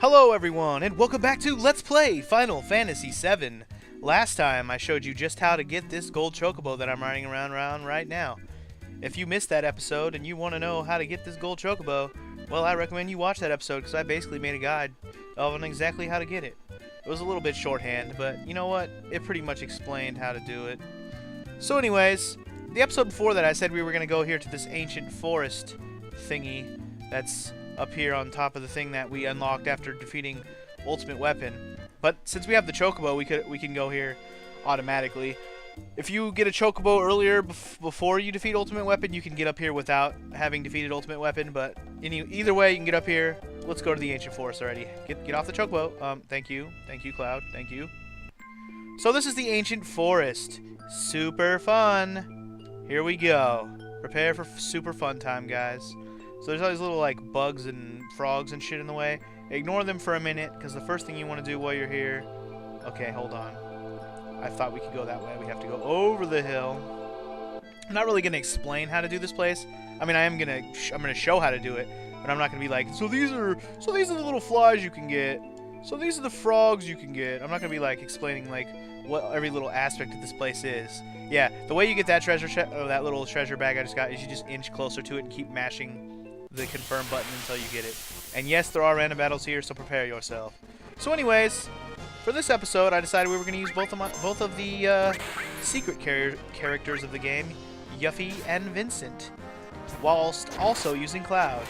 Hello everyone, and welcome back to Let's Play Final Fantasy VII. Last time I showed you just how to get this gold chocobo that I'm riding around right now. If you missed that episode and you want to know how to get this gold chocobo, well, I recommend you watch that episode because I basically made a guide on exactly how to get it. It was a little bit shorthand, but you know what? It pretty much explained how to do it. So anyways, the episode before that I said we were going to go here to this ancient forest thingy that's up here on top of the thing that we unlocked after defeating Ultimate Weapon. But since we have the chocobo, we can go here automatically. If you get a chocobo earlier before you defeat Ultimate Weapon, you can get up here without having defeated Ultimate Weapon. But either way, you can get up here. Let's go to the ancient forest already. Get off the chocobo. Thank you, Cloud. Thank you. So this is the ancient forest. Super fun. Here we go. Prepare for super fun time, guys. So there's all these little like bugs and frogs and shit in the way. Ignore them for a minute, because the first thing you want to do while you're here... Okay, hold on. I thought we could go that way. We have to go over the hill. I'm not really going to explain how to do this place. I mean, I'm gonna show how to do it, but I'm not going to be like, so these are the little flies you can get. So these are the frogs you can get. I'm not going to be like explaining like what every little aspect of this place is. Yeah, the way you get that that little treasure bag I just got is you just inch closer to it and keep mashing the confirm button until you get it. And yes, there are random battles here, so prepare yourself. So anyways, for this episode, I decided we were going to use both of the secret characters of the game, Yuffie and Vincent, whilst also using Cloud.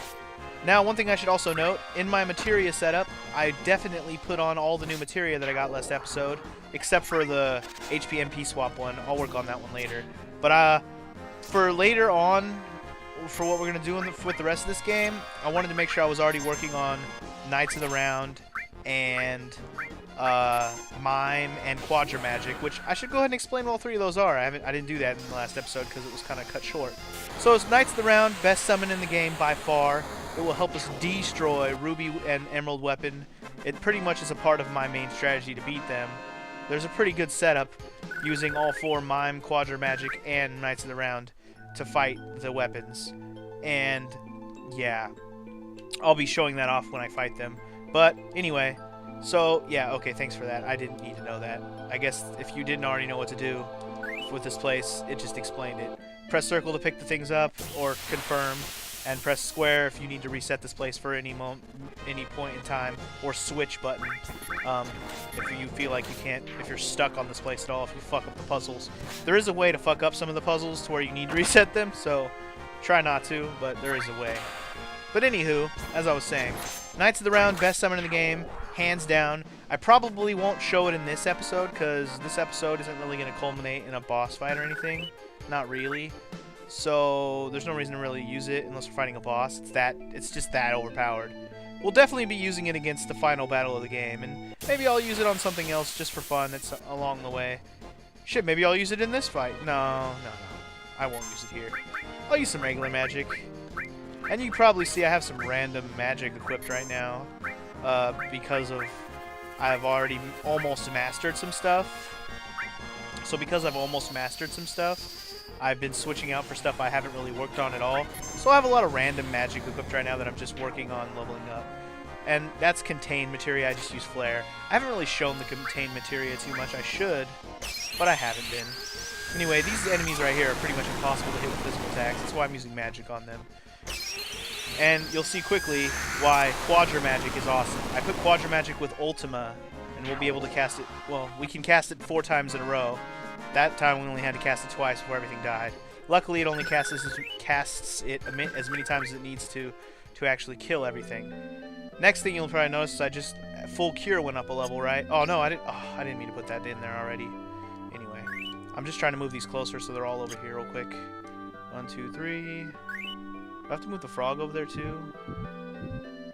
Now, one thing I should also note, in my materia setup, I definitely put on all the new materia that I got last episode, except for the HP-MP swap one. I'll work on that one later. But for later on, for what we're going to do with the rest of this game, I wanted to make sure I was already working on Knights of the Round and Mime and Quadra Magic, which I should go ahead and explain what all three of those are. I didn't do that in the last episode because it was kind of cut short. So it's Knights of the Round, best summon in the game by far. It will help us destroy Ruby and Emerald Weapon. It pretty much is a part of my main strategy to beat them. There's a pretty good setup using all four Mime, Quadra Magic, and Knights of the Round to fight the weapons. And yeah, I'll be showing that off when I fight them. But anyway, so yeah, okay, thanks for that. I didn't need to know that. I guess if you didn't already know what to do with this place, it just explained it. Press circle to pick the things up or confirm, and press square if you need to reset this place for any point in time, or switch button if you feel like you can't, if you're stuck on this place at all, if you fuck up the puzzles. There is a way to fuck up some of the puzzles to where you need to reset them, so try not to, but there is a way. But anywho, as I was saying, Knights of the Round, best summon in the game, hands down. I probably won't show it in this episode, because this episode isn't really going to culminate in a boss fight or anything. Not really. So there's no reason to really use it unless we're fighting a boss. It's just that overpowered. We'll definitely be using it against the final battle of the game, and maybe I'll use it on something else just for fun. It's along the way. Shit, maybe I'll use it in this fight. No. I won't use it here. I'll use some regular magic. And you can probably see I have some random magic equipped right now because I've already almost mastered some stuff. So because I've almost mastered some stuff, I've been switching out for stuff I haven't really worked on at all. So I have a lot of random magic equipped right now that I'm just working on leveling up. And that's contained materia. I just use flare. I haven't really shown the contained materia too much. I should, but I haven't been. Anyway, these enemies right here are pretty much impossible to hit with physical attacks. That's why I'm using magic on them. And you'll see quickly why Quadra Magic is awesome. I put Quadra Magic with Ultima, and we'll be able to cast it, well, we can cast it 4 times in a row. That time we only had to cast it twice before everything died. Luckily, it only casts it as many times as it needs to actually kill everything. Next thing you'll probably notice is I just full cure went up a level, right? Oh no, I didn't mean to put that in there already. Anyway, I'm just trying to move these closer so they're all over here real quick. 1, 2, 3. Do I have to move the frog over there too?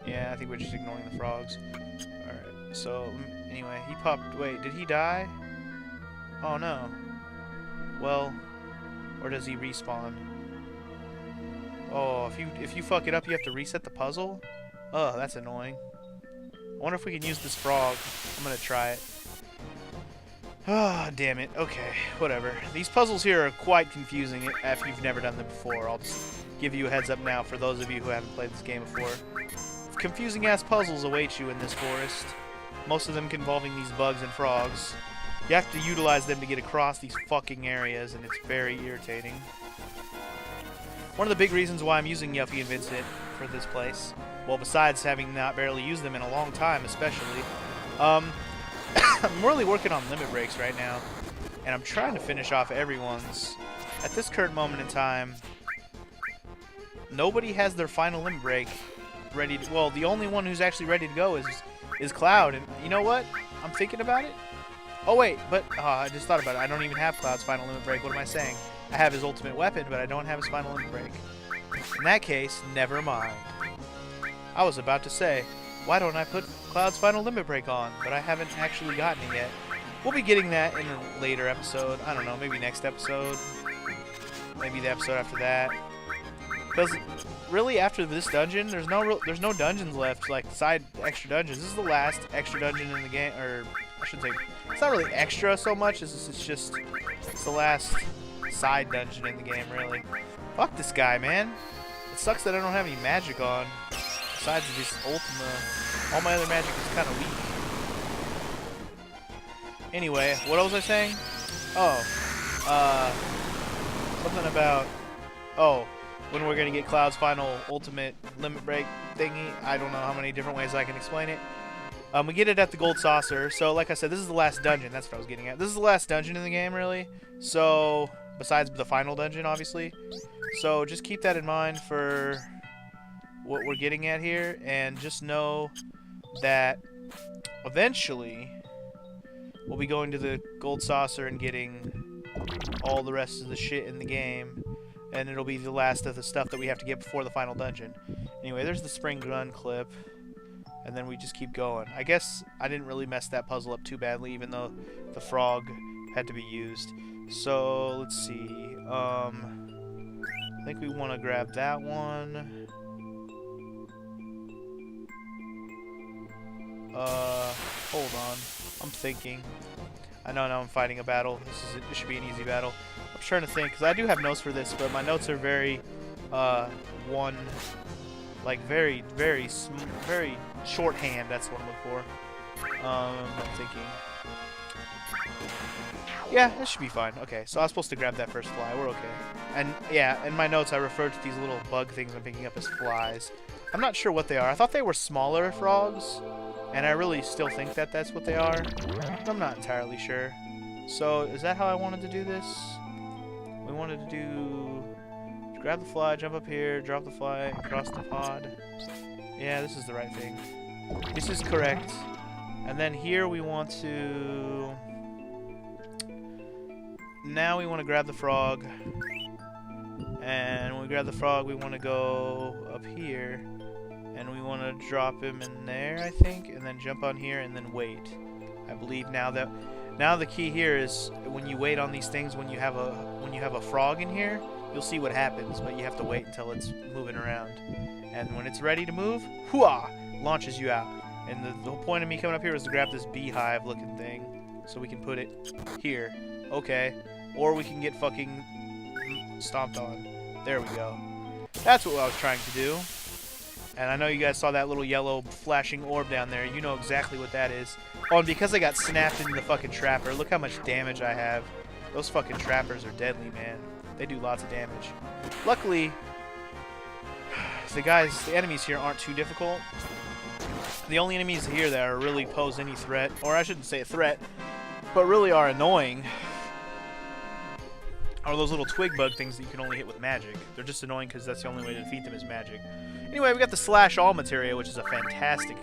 Yeah, I think we're just ignoring the frogs. Alright, so anyway, he popped. Wait, did he die? Oh no. Well, or does he respawn? Oh, if you fuck it up, you have to reset the puzzle? Oh, that's annoying. I wonder if we can use this frog. I'm gonna try it. Ah, oh, damn it. Okay, whatever. These puzzles here are quite confusing if you've never done them before. I'll just give you a heads up now for those of you who haven't played this game before. confusing ass puzzles await you in this forest. Most of them involving these bugs and frogs. You have to utilize them to get across these fucking areas, and it's very irritating. One of the big reasons why I'm using Yuffie and Vincent for this place, well, besides having not barely used them in a long time, especially, I'm really working on limit breaks right now, and I'm trying to finish off everyone's. At this current moment in time, nobody has their final limit break ready to, well, the only one who's actually ready to go is Cloud, and you know what? I'm thinking about it. Oh wait, but I just thought about it. I don't even have Cloud's final limit break. What am I saying? I have his ultimate weapon, but I don't have his final limit break. In that case, never mind. I was about to say, why don't I put Cloud's final limit break on? But I haven't actually gotten it yet. We'll be getting that in a later episode. I don't know, maybe next episode. Maybe the episode after that. Because really, after this dungeon, there's no dungeons left, like side extra dungeons. This is the last extra dungeon in the game, or I should say, it's not really extra so much as it's the last side dungeon in the game, really. Fuck this guy, man. It sucks that I don't have any magic on. Besides this Ultima, all my other magic is kind of weak. Anyway, what was I saying? Oh, something about, when we're gonna get Cloud's final ultimate limit break thingy. I don't know how many different ways I can explain it. We get it at the Gold Saucer. So, like I said, this is the last dungeon. That's what I was getting at. This is the last dungeon in the game, really. So, besides the final dungeon, obviously. So, just keep that in mind for what we're getting at here. And just know that eventually we'll be going to the Gold Saucer and getting all the rest of the shit in the game. And it'll be the last of the stuff that we have to get before the final dungeon. Anyway, there's the spring gun clip. And then we just keep going. I guess I didn't really mess that puzzle up too badly, even though the frog had to be used. So, let's see. I think we want to grab that one. Hold on. I'm thinking. I know now I'm fighting a battle. This should be an easy battle. I'm trying to think, because I do have notes for this, but my notes are very, very shorthand. That's what I'm looking for. I'm thinking. Yeah, this should be fine. Okay, so I was supposed to grab that first fly. We're okay. And yeah, in my notes I referred to these little bug things I'm picking up as flies. I'm not sure what they are. I thought they were smaller frogs, and I really still think that that's what they are. But I'm not entirely sure. So, is that how I wanted to do this? We wanted to do... grab the fly, jump up here, drop the fly, across the pod. Yeah, this is the right thing. This is correct. And then here we want to... now we want to grab the frog. And when we grab the frog, we want to go up here. And we want to drop him in there, I think. And then jump on here and then wait. I believe now the key here is when you wait on these things, when you have a frog in here, you'll see what happens, but you have to wait until it's moving around. And when it's ready to move, hooah, launches you out. And the whole point of me coming up here was to grab this beehive looking thing so we can put it here. Okay. Or we can get fucking stomped on. There we go. That's what I was trying to do. And I know you guys saw that little yellow flashing orb down there. You know exactly what that is. Oh, and because I got snapped into the fucking trapper, look how much damage I have. Those fucking trappers are deadly, man. They do lots of damage. Luckily, the enemies here aren't too difficult. The only enemies here that are really pose any threat, or I shouldn't say a threat, but really are annoying, are those little twig bug things that you can only hit with magic. They're just annoying because that's the only way to defeat them is magic. Anyway, we got the slash all materia, which is a fantastic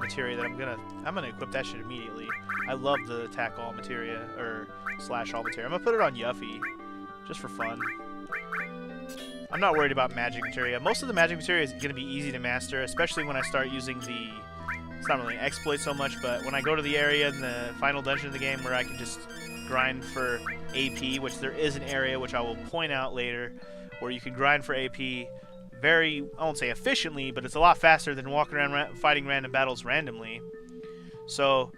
materia that I'm gonna equip that shit immediately. I love the attack all materia, or slash all materia. I'm gonna put it on Yuffie, just for fun. I'm not worried about magic materia. Most of the magic materia is gonna be easy to master, especially when I start using the, it's not really an exploit so much, but when I go to the area in the final dungeon of the game where I can just grind for AP, which there is an area which I will point out later, where you can grind for AP very, I won't say efficiently, but it's a lot faster than walking around fighting random battles randomly. So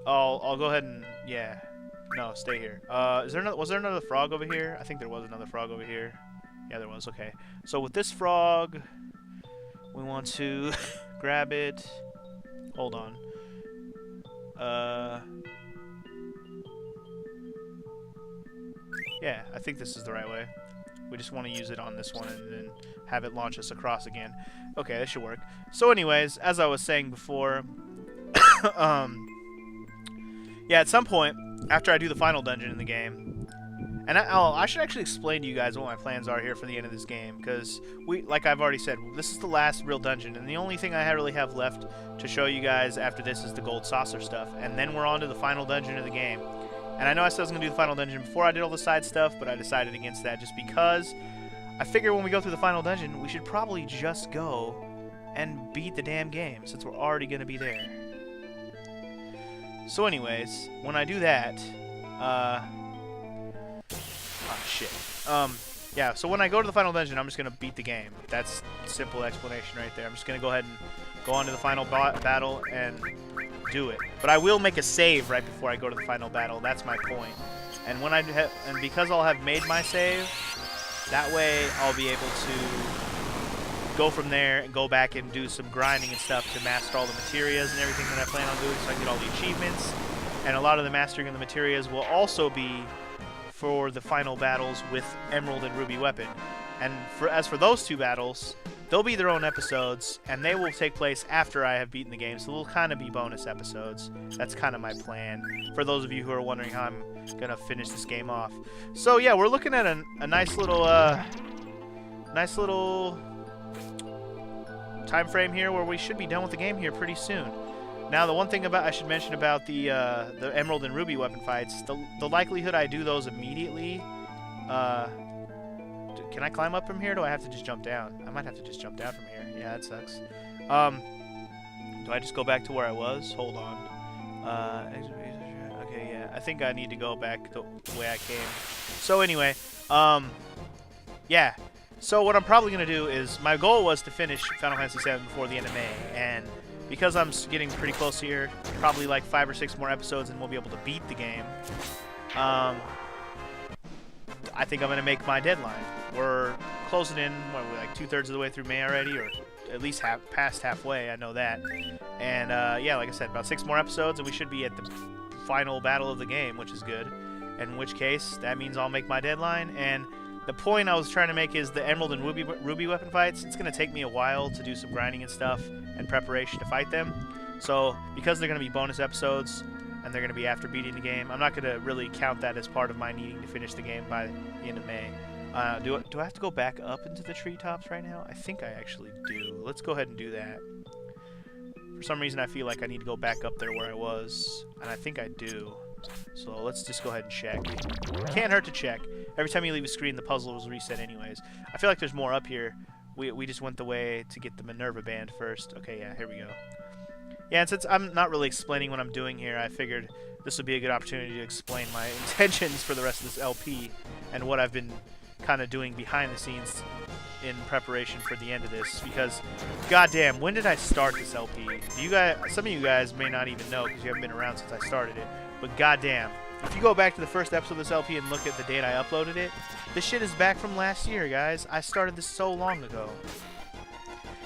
I'll go ahead and, yeah, no, stay here. Was there another frog over here? I think there was another frog over here. Yeah, there was. Okay. So with this frog, we want to grab it. Hold on. Yeah, I think this is the right way. We just want to use it on this one and then have it launch us across again. Okay, that should work. So anyways, as I was saying before, yeah, at some point, after I do the final dungeon in the game, and I should actually explain to you guys what my plans are here for the end of this game, because like I've already said, this is the last real dungeon, and the only thing I really have left to show you guys after this is the gold saucer stuff, and then we're on to the final dungeon of the game. And I know I said I was going to do the final dungeon before I did all the side stuff, but I decided against that just because I figure when we go through the final dungeon, we should probably just go and beat the damn game, since we're already going to be there. So anyways, when I do that, oh shit. Yeah, so when I go to the final dungeon, I'm just going to beat the game. That's a simple explanation right there. I'm just going to go ahead and go on to the final battle and do it. But I will make a save right before I go to the final battle. That's my point. And when and because I'll have made my save, that way I'll be able to go from there and go back and do some grinding and stuff to master all the materials and everything that I plan on doing so I can get all the achievements. And a lot of the mastering of the materials will also be for the final battles with Emerald and Ruby Weapon. And as for those two battles, they'll be their own episodes, and they will take place after I have beaten the game, so they'll kind of be bonus episodes. That's kind of my plan, for those of you who are wondering how I'm going to finish this game off. So yeah, we're looking at a nice little time frame here where we should be done with the game here pretty soon. Now, the one thing I should mention about the Emerald and Ruby weapon fights, the likelihood I do those immediately, can I climb up from here, or do I have to just jump down? I might have to just jump down from here. Yeah, that sucks. Do I just go back to where I was? Hold on. Okay, yeah. I think I need to go back the way I came. So anyway, yeah. So what I'm probably going to do is, my goal was to finish Final Fantasy VII before the end of May, and because I'm getting pretty close here, probably like 5 or 6 more episodes and we'll be able to beat the game, I think I'm going to make my deadline. We're closing in, what, we're like 2/3 of the way through May already, or at least past halfway, I know that. And yeah, like I said, about 6 more episodes and we should be at the final battle of the game, which is good. In which case, that means I'll make my deadline. And the point I was trying to make is the Emerald and Ruby weapon fights, it's going to take me a while to do some grinding and stuff and preparation to fight them. So, because they're going to be bonus episodes, and they're going to be after beating the game, I'm not going to really count that as part of my needing to finish the game by the end of May. Do I have to go back up into the treetops right now? I think I actually do. Let's go ahead and do that. For some reason, I feel like I need to go back up there where I was, and I think I do. So let's just go ahead and check. Can't hurt to check. Every time you leave a screen, the puzzle was reset anyways. I feel like there's more up here. We just went the way to get the Minerva band first. Okay, yeah, here we go. Yeah, and since I'm not really explaining what I'm doing here, I figured this would be a good opportunity to explain my intentions for the rest of this LP and what I've been kind of doing behind the scenes in preparation for the end of this. Because, goddamn, when did I start this LP? You guys, some of you guys may not even know because you haven't been around since I started it. But goddamn, if you go back to the first episode of this LP and look at the date I uploaded it, this shit is back from last year, guys. I started this so long ago.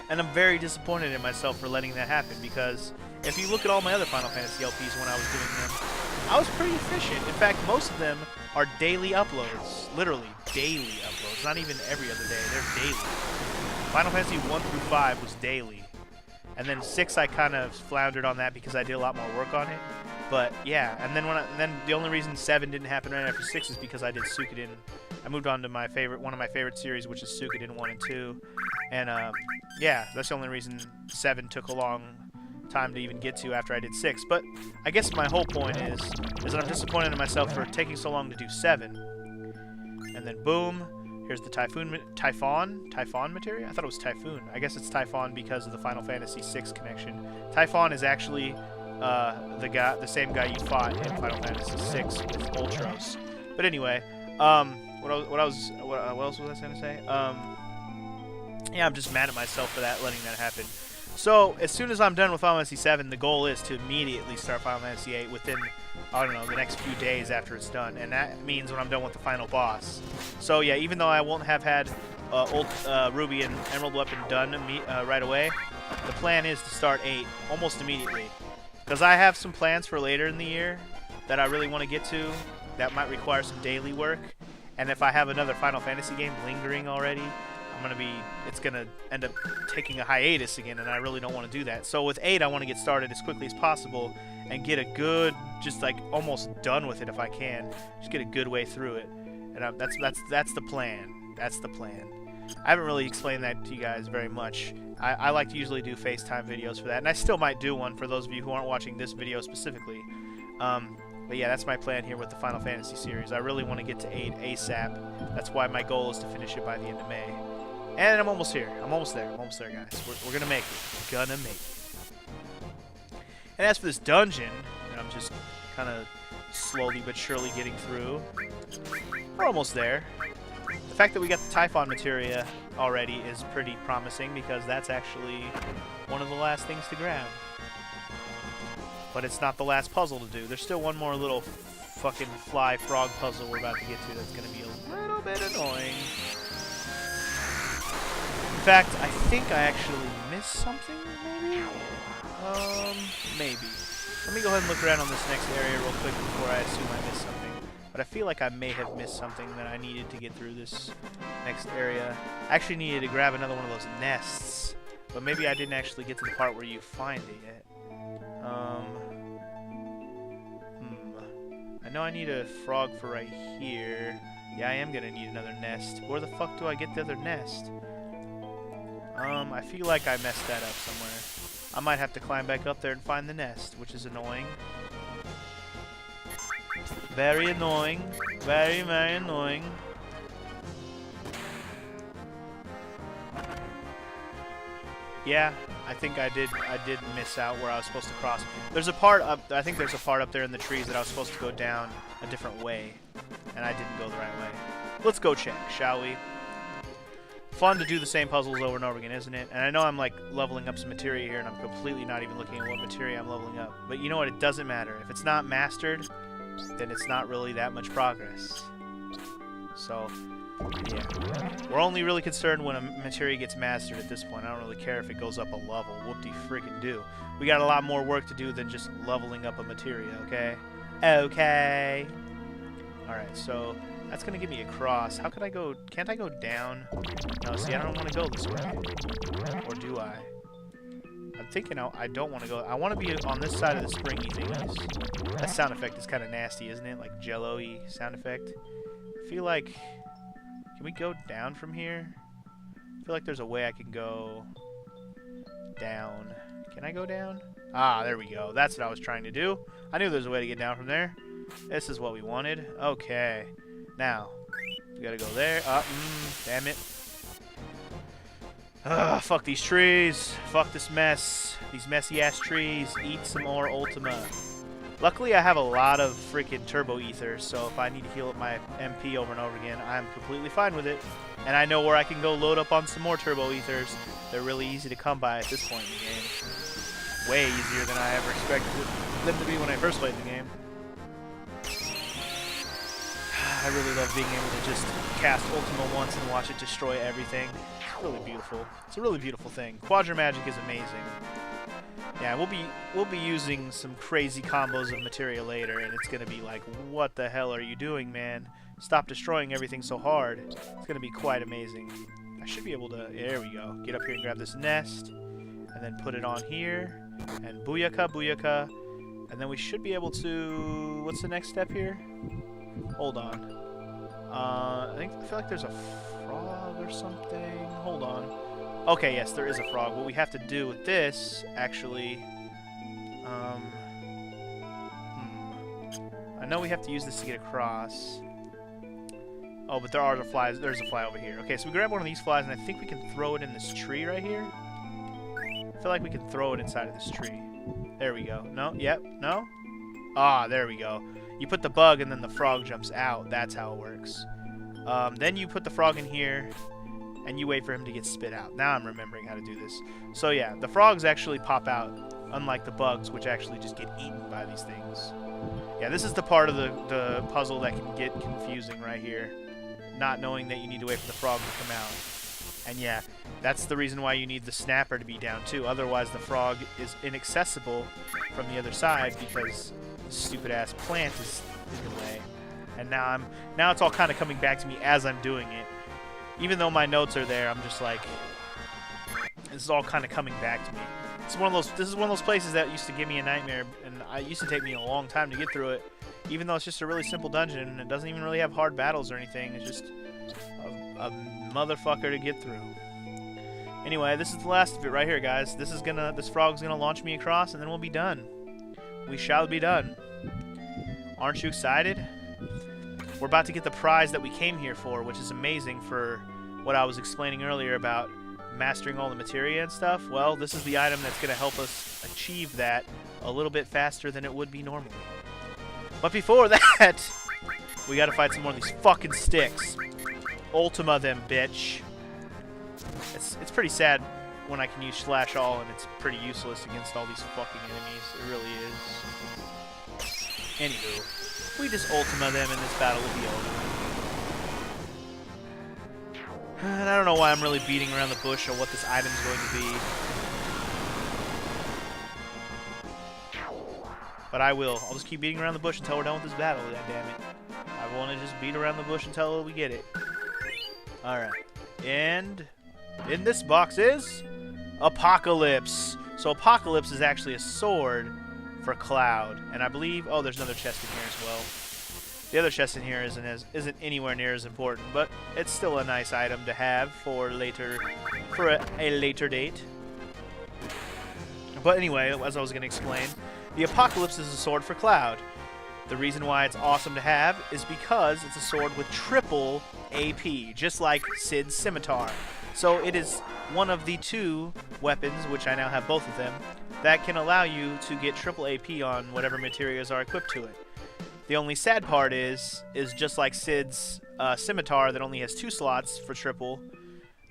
And I'm very disappointed in myself for letting that happen, because if you look at all my other Final Fantasy LPs when I was doing them, I was pretty efficient. In fact, most of them are daily uploads. Literally, daily uploads. Not even every other day. They're daily. Final Fantasy 1 through 5 was daily. And then 6 I kind of floundered on that because I did a lot more work on it. But yeah, and then the only reason 7 didn't happen right after 6 is because I did Suikoden. I moved on to one of my favorite series, which is Suikoden 1 and 2. And yeah, that's the only reason 7 took a long time to even get to after I did 6. But I guess my whole point is that I'm disappointed in myself for taking so long to do 7. And then boom, here's the Typhon materia? I thought it was Typhoon. I guess it's Typhon because of the Final Fantasy VI connection. Typhon is actually the same guy you fought in Final Fantasy VI with Ultros. But anyway, what else was I going to say? Yeah, I'm just mad at myself for letting that happen. So, as soon as I'm done with Final Fantasy VII, the goal is to immediately start Final Fantasy VIII within, I don't know, the next few days after it's done. And that means when I'm done with the final boss. So, yeah, even though I won't have had Ruby and Emerald Weapon done right away, the plan is to start 8 almost immediately. Because I have some plans for later in the year that I really want to get to that might require some daily work. And if I have another Final Fantasy game lingering already, it's going to end up taking a hiatus again, and I really don't want to do that. So with 8, I want to get started as quickly as possible and get a good, just like almost done with it if I can. Just get a good way through it. And that's the plan. That's the plan. I haven't really explained that to you guys very much. I like to usually do FaceTime videos for that, and I still might do one for those of you who aren't watching this video specifically. But yeah, that's my plan here with the Final Fantasy series. I really want to get to 8 ASAP. That's why my goal is to finish it by the end of May. And I'm almost here. I'm almost there. I'm almost there, guys. We're going to make it. We're going to make it. And as for this dungeon, I'm just kind of slowly but surely getting through. We're almost there. The fact that we got the Typhon materia already is pretty promising because that's actually one of the last things to grab. But it's not the last puzzle to do. There's still one more little fucking fly frog puzzle we're about to get to that's going to be a little bit annoying. In fact, I think I actually missed something, maybe? Maybe. Let me go ahead and look around on this next area real quick before I assume I missed something. But I feel like I may have missed something that I needed to get through this next area. I actually needed to grab another one of those nests. But maybe I didn't actually get to the part where you find it yet. I know I need a frog for right here. Yeah, I am going to need another nest. Where the fuck do I get the other nest? I feel like I messed that up somewhere. I might have to climb back up there and find the nest, which is annoying. Very annoying. Very, very annoying. Yeah, I think I did miss out where I was supposed to cross. There's a part up, I think there's a part up there in the trees that I was supposed to go down a different way, and I didn't go the right way. Let's go check, shall we? Fun to do the same puzzles over and over again, isn't it? And I know I'm like leveling up some materia here, and I'm completely not even looking at what materia I'm leveling up. But you know what? It doesn't matter. If it's not mastered, then it's not really that much progress. So, yeah. We're only really concerned when a materia gets mastered at this point. I don't really care if it goes up a level. Whoop-de-freaking-do. We got a lot more work to do than just leveling up a materia, okay? Okay. Alright, so that's going to give me a cross. How can I go? Can't I go down? No, see, I don't want to go this way. Or do I? I'm thinking I don't want to go. I want to be on this side of the springy thingies. That sound effect is kind of nasty, isn't it? Like jello-y sound effect. I feel like... Can we go down from here? I feel like there's a way I can go down. Can I go down? Ah, there we go. That's what I was trying to do. I knew there was a way to get down from there. This is what we wanted. Okay. Now, we gotta go there. Damn it. Ugh, fuck these trees. Fuck this mess. These messy-ass trees. Eat some more Ultima. Luckily, I have a lot of freaking turbo ethers, so if I need to heal up my MP over and over again, I'm completely fine with it. And I know where I can go load up on some more turbo ethers. They're really easy to come by at this point in the game. Way easier than I ever expected them to be when I first played the game. I really love being able to just cast Ultima once and watch it destroy everything. It's really beautiful. It's a really beautiful thing. Quadra Magic is amazing. Yeah, we'll be using some crazy combos of materia later, and it's gonna be like, what the hell are you doing, man? Stop destroying everything so hard. It's gonna be quite amazing. I should be able to, there we go, get up here and grab this nest, and then put it on here, and booyaka, booyaka, and then we should be able to, what's the next step here? Hold on. I feel like there's a frog or something. Hold on. Okay, yes, there is a frog. What we have to do with this, actually, I know we have to use this to get across. Oh, but there are the flies. There's a fly over here. Okay, so we grab one of these flies, and I think we can throw it in this tree right here. I feel like we can throw it inside of this tree. There we go. No? Yep. No? Ah, there we go. You put the bug, and then the frog jumps out. That's how it works. Then you put the frog in here, and you wait for him to get spit out. Now I'm remembering how to do this. So yeah, the frogs actually pop out, unlike the bugs, which actually just get eaten by these things. Yeah, this is the part of the puzzle that can get confusing right here. Not knowing that you need to wait for the frog to come out. And yeah, that's the reason why you need the snapper to be down too. Otherwise, the frog is inaccessible from the other side because the stupid-ass plant is in the way. And now it's all kind of coming back to me as I'm doing it. Even though my notes are there, I'm just like, this is all kind of coming back to me. This is one of those places that used to give me a nightmare, and it used to take me a long time to get through it. Even though it's just a really simple dungeon, and it doesn't even really have hard battles or anything. It's just a motherfucker to get through. Anyway, this is the last of it right here, guys. This frog's gonna launch me across, and then we'll be done. We shall be done. Aren't you excited? We're about to get the prize that we came here for, which is amazing for what I was explaining earlier about mastering all the materia and stuff. Well, this is the item that's going to help us achieve that a little bit faster than it would be normally. But before that, we got to fight some more of these fucking sticks. Ultima them, bitch. It's pretty sad when I can use Slash All and it's pretty useless against all these fucking enemies. It really is. Anywho, we just Ultima them and this battle will be over. And I don't know why I'm really beating around the bush or what this item's going to be. But I will. I'll just keep beating around the bush until we're done with this battle, goddammit. I want to just beat around the bush until we get it. Alright. And in this box is Apocalypse. So Apocalypse is actually a sword for Cloud. And I believe... Oh, there's another chest in here as well. The other chest in here isn't anywhere near as important, but it's still a nice item to have for later, for a later date. But anyway, as I was going to explain, the Apocalypse is a sword for Cloud. The reason why it's awesome to have is because it's a sword with triple AP, just like Cid's scimitar. So it is one of the two weapons, which I now have both of them, that can allow you to get triple AP on whatever materials are equipped to it. The only sad part is just like Cid's scimitar that only has 2 slots for triple,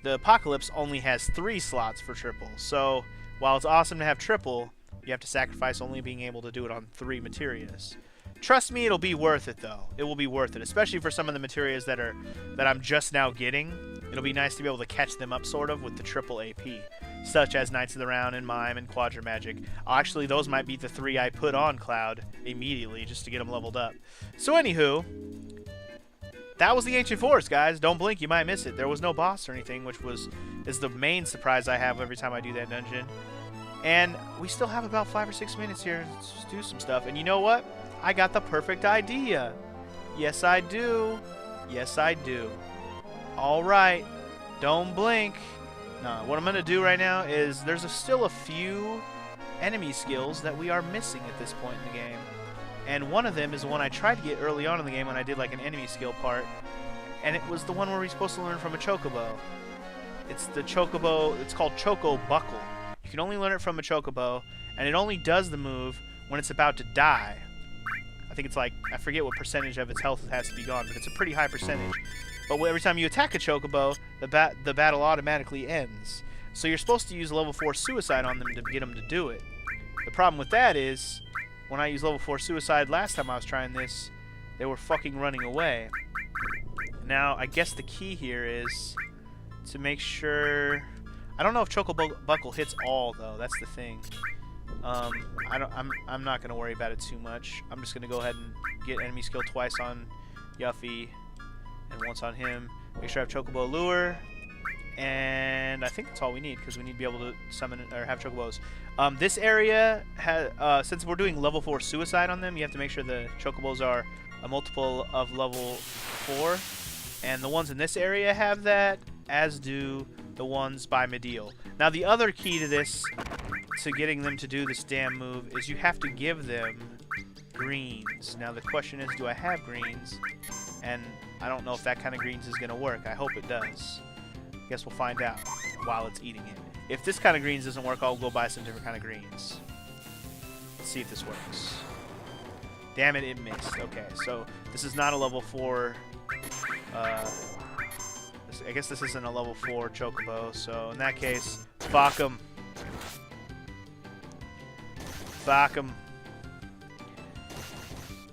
the Apocalypse only has 3 slots for triple. So while it's awesome to have triple, you have to sacrifice only being able to do it on 3 materias. Trust me, it'll be worth it though. It will be worth it, especially for some of the materias that I'm just now getting. It'll be nice to be able to catch them up sort of with the triple AP, such as Knights of the Round and Mime and Quadra Magic. Actually, those might be the 3 I put on Cloud immediately just to get them leveled up. So anywho, that was the Ancient Forest, guys. Don't blink, you might miss it. There was no boss or anything, which is the main surprise I have every time I do that dungeon. And we still have about 5 or 6 minutes here to do some stuff. And you know what? I got the perfect idea. Yes, I do. Yes, I do. Alright, don't blink. No, what I'm going to do right now is there's still a few enemy skills that we are missing at this point in the game. And one of them is the one I tried to get early on in the game when I did like an enemy skill part. And it was the one where we're supposed to learn from a Chocobo. It's the Chocobo, it's called Choco Buckle. You can only learn it from a Chocobo, and it only does the move when it's about to die. I think it's like, I forget what percentage of its health has to be gone, but it's a pretty high percentage. But every time you attack a Chocobo, the battle automatically ends. So you're supposed to use level 4 Suicide on them to get them to do it. The problem with that is, when I used level 4 Suicide last time I was trying this, they were fucking running away. Now, I guess the key here is to make sure... I don't know if Choco Buckle hits all, though. That's the thing. I'm not going to worry about it too much. I'm just going to go ahead and get enemy skill twice on Yuffie and once on him. Make sure I have Chocobo Lure. And I think that's all we need, because we need to be able to summon or have Chocobos. This area has, since we're doing level 4 Suicide on them, you have to make sure the Chocobos are a multiple of level 4. And the ones in this area have that, as do the ones by Mediel. Now the other key to this, to getting them to do this damn move, is you have to give them greens. Now the question is, do I have greens? And I don't know if that kind of greens is going to work. I hope it does. Guess we'll find out while it's eating it. If this kind of greens doesn't work, I'll go buy some different kind of greens. Let's see if this works. Damn it, it missed. Okay, so this is not a level 4... I guess this isn't a level 4 Chocobo, so in that case, fuck 'em. Fuck 'em.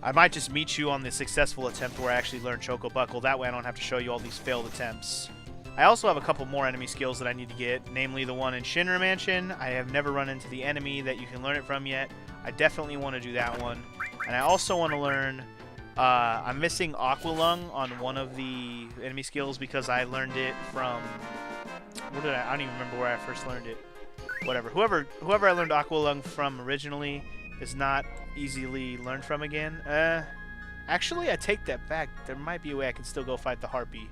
I might just meet you on the successful attempt where I actually learn Choco Buckle. That way I don't have to show you all these failed attempts. I also have a couple more enemy skills that I need to get, namely the one in Shinra Mansion. I have never run into the enemy that you can learn it from yet. I definitely want to do that one. And I also want to learn... I'm missing Aqua Lung on one of the enemy skills because I learned it from... I don't even remember where I first learned it. Whatever. Whoever I learned Aqua Lung from originally is not easily learned from again. Actually, I take that back. There might be a way I can still go fight the Harpy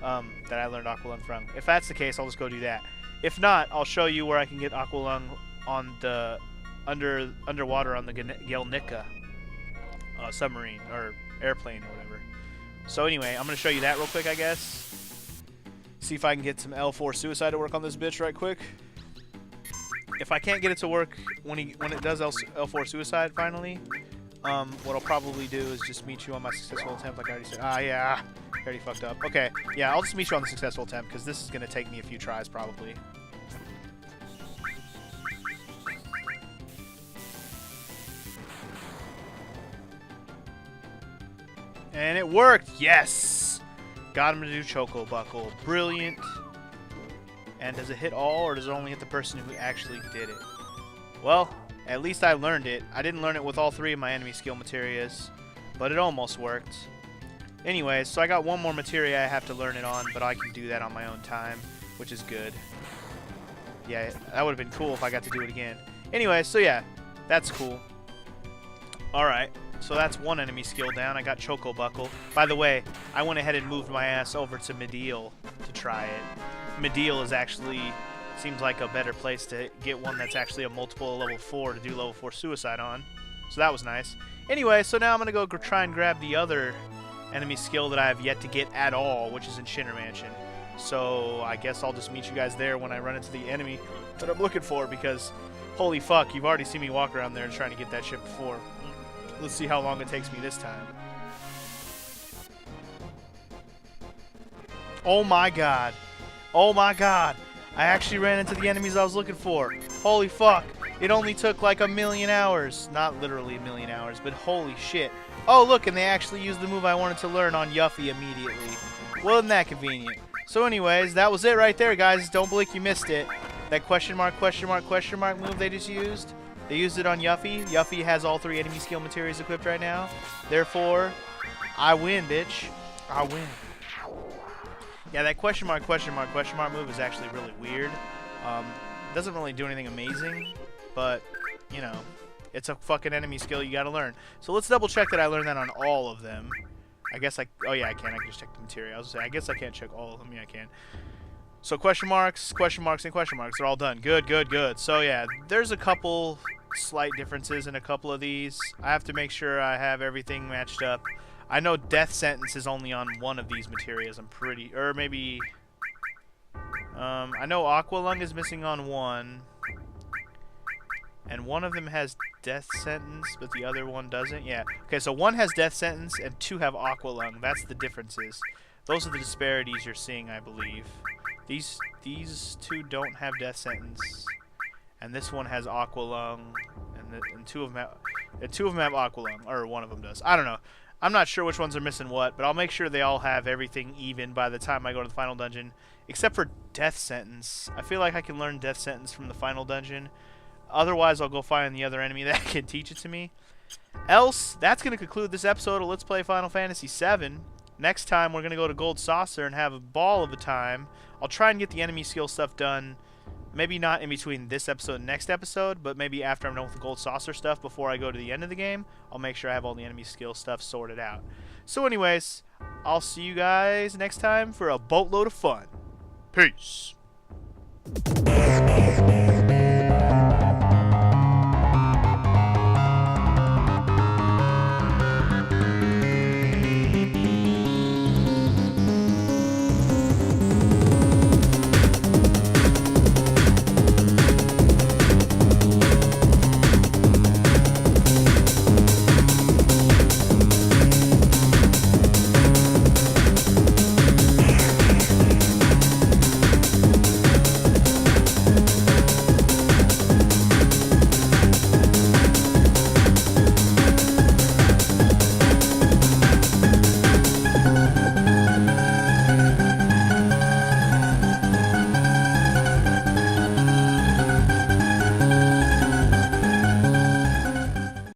that I learned Aqua Lung from. If that's the case, I'll just go do that. If not, I'll show you where I can get Aqua Lung on the underwater on the Gelnica submarine or airplane or whatever. So anyway, I'm going to show you that real quick, I guess. See if I can get some L4 Suicide to work on this bitch right quick. If I can't get it to work when it does L4 Suicide finally, what I'll probably do is just meet you on my successful attempt, like I already said. Yeah, I already fucked up. Okay, yeah, I'll just meet you on the successful attempt, because this is going to take me a few tries, probably. And it worked! Yes! Got him to do Choco Buckle. Brilliant. And does it hit all, or does it only hit the person who actually did it? Well, at least I learned it. I didn't learn it with all 3 of my enemy skill materias, but it almost worked. Anyways, so I got one more materia I have to learn it on, but I can do that on my own time, which is good. Yeah, that would have been cool if I got to do it again. Anyway, so yeah, that's cool. Alright, so that's one enemy skill down. I got Choco Buckle. By the way, I went ahead and moved my ass over to Medial to try it. Medial is actually, seems like a better place to get one that's actually a multiple level 4 to do level 4 Suicide on. So that was nice. Anyway, so now I'm going to go try and grab the other enemy skill that I have yet to get at all, which is in Shinra Mansion. So I guess I'll just meet you guys there when I run into the enemy that I'm looking for, because holy fuck, you've already seen me walk around there trying to get that shit before. Let's see how long it takes me this time. Oh my god. Oh my god. I actually ran into the enemies I was looking for. Holy fuck. It only took like 1,000,000 hours. Not literally 1,000,000 hours, but holy shit. Oh look, and they actually used the move I wanted to learn on Yuffie immediately. Well, isn't that convenient? So anyways, that was it right there, guys. Don't blink, you missed it. That question mark move they just used. They used it on Yuffie. Yuffie has all 3 enemy skill materials equipped right now. Therefore, I win, bitch. I win. Yeah, that question mark move is actually really weird. Doesn't really do anything amazing, but, you know, it's a fucking enemy skill you gotta learn. So let's double check that I learned that on all of them. I guess oh yeah, I can. I can just check the material. I was gonna say, I guess I can't check all of them. Yeah, I can. So question marks, and question marks. They're all done. Good, good, good. So yeah, there's a couple slight differences in a couple of these. I have to make sure I have everything matched up. I know Death Sentence is only on one of these materials. I'm pretty... Or maybe... I know Aqua Lung is missing on one. And one of them has Death Sentence, but the other one doesn't. Yeah. Okay, so one has Death Sentence and 2 have Aqua Lung. That's the differences. Those are the disparities you're seeing, I believe. These 2 don't have Death Sentence. And this one has Aqua Lung. And 2 of them have Aqua Lung. Or one of them does. I don't know. I'm not sure which ones are missing what, but I'll make sure they all have everything even by the time I go to the final dungeon. Except for Death Sentence. I feel like I can learn Death Sentence from the final dungeon. Otherwise, I'll go find the other enemy that can teach it to me. Else, that's going to conclude this episode of Let's Play Final Fantasy VII. Next time, we're going to go to Gold Saucer and have a ball of a time. I'll try and get the enemy skill stuff done. Maybe not in between this episode and next episode, but maybe after I'm done with the Gold Saucer stuff before I go to the end of the game, I'll make sure I have all the enemy skill stuff sorted out. So anyways, I'll see you guys next time for a boatload of fun. Peace.